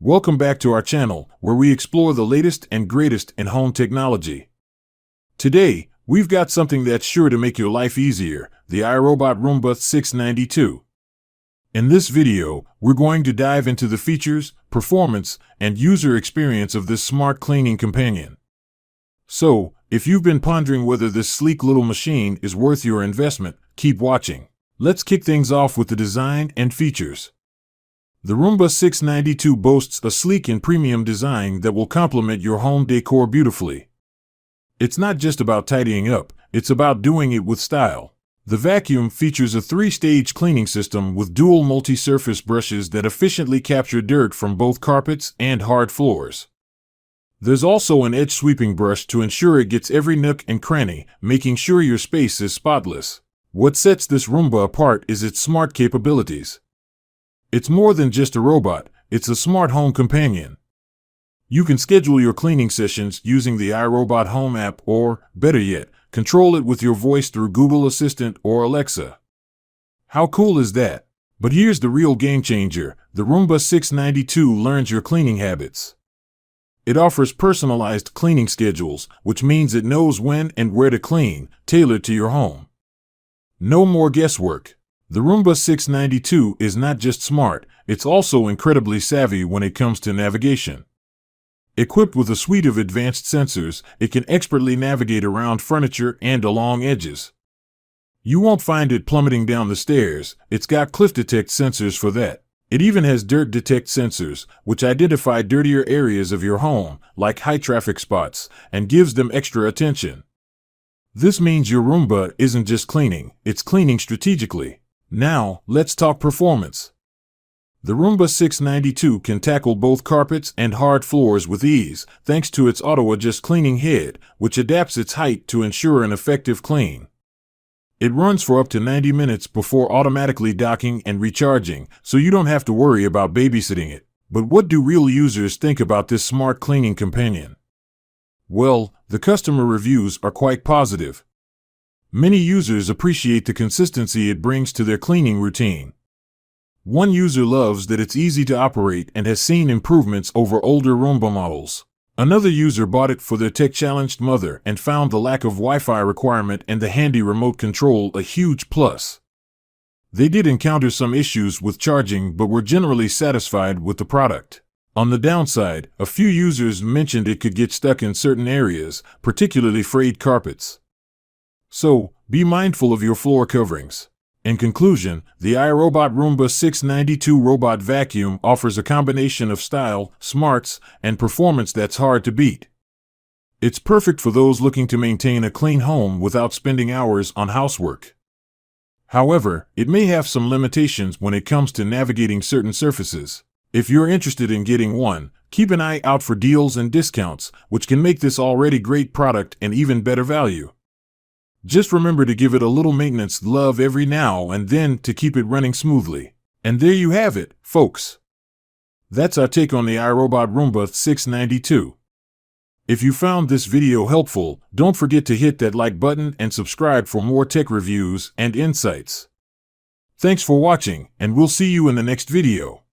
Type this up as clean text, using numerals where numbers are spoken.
Welcome back to our channel, where we explore the latest and greatest in home technology. Today, we've got something that's sure to make your life easier, the iRobot Roomba 692. In this video, we're going to dive into the features, performance, and user experience of this smart cleaning companion. So, if you've been pondering whether this sleek little machine is worth your investment, keep watching. Let's kick things off with the design and features. The Roomba 692 boasts a sleek and premium design that will complement your home decor beautifully. It's not just about tidying up, it's about doing it with style. The vacuum features a 3-stage cleaning system with dual multi-surface brushes that efficiently capture dirt from both carpets and hard floors. There's also an edge sweeping brush to ensure it gets every nook and cranny, making sure your space is spotless. What sets this Roomba apart is its smart capabilities. It's more than just a robot, it's a smart home companion. You can schedule your cleaning sessions using the iRobot Home app or, better yet, control it with your voice through Google Assistant or Alexa. How cool is that? But here's the real game changer, the Roomba 692 learns your cleaning habits. It offers personalized cleaning schedules, which means it knows when and where to clean, tailored to your home. No more guesswork. The Roomba 692 is not just smart, it's also incredibly savvy when it comes to navigation. Equipped with a suite of advanced sensors, it can expertly navigate around furniture and along edges. You won't find it plummeting down the stairs, it's got cliff detect sensors for that. It even has dirt detect sensors, which identify dirtier areas of your home, like high traffic spots, and gives them extra attention. This means your Roomba isn't just cleaning, it's cleaning strategically. Now, let's talk performance. The Roomba 692 can tackle both carpets and hard floors with ease, thanks to its auto-adjust cleaning head, which adapts its height to ensure an effective clean. It runs for up to 90 minutes before automatically docking and recharging, so you don't have to worry about babysitting it. But what do real users think about this smart cleaning companion? Well, the customer reviews are quite positive. Many users appreciate the consistency it brings to their cleaning routine. One user loves that it's easy to operate and has seen improvements over older Roomba models. Another user bought it for their tech-challenged mother and found the lack of Wi-Fi requirement and the handy remote control a huge plus. They did encounter some issues with charging but were generally satisfied with the product. On the downside, a few users mentioned it could get stuck in certain areas, particularly frayed carpets. So, be mindful of your floor coverings. In conclusion, the iRobot Roomba 692 robot vacuum offers a combination of style, smarts, and performance that's hard to beat. It's perfect for those looking to maintain a clean home without spending hours on housework. However, it may have some limitations when it comes to navigating certain surfaces. If you're interested in getting one, keep an eye out for deals and discounts, which can make this already great product an even better value. Just remember to give it a little maintenance love every now and then to keep it running smoothly. And there you have it, folks. That's our take on the iRobot Roomba 692. If you found this video helpful, don't forget to hit that like button and subscribe for more tech reviews and insights. Thanks for watching, and we'll see you in the next video.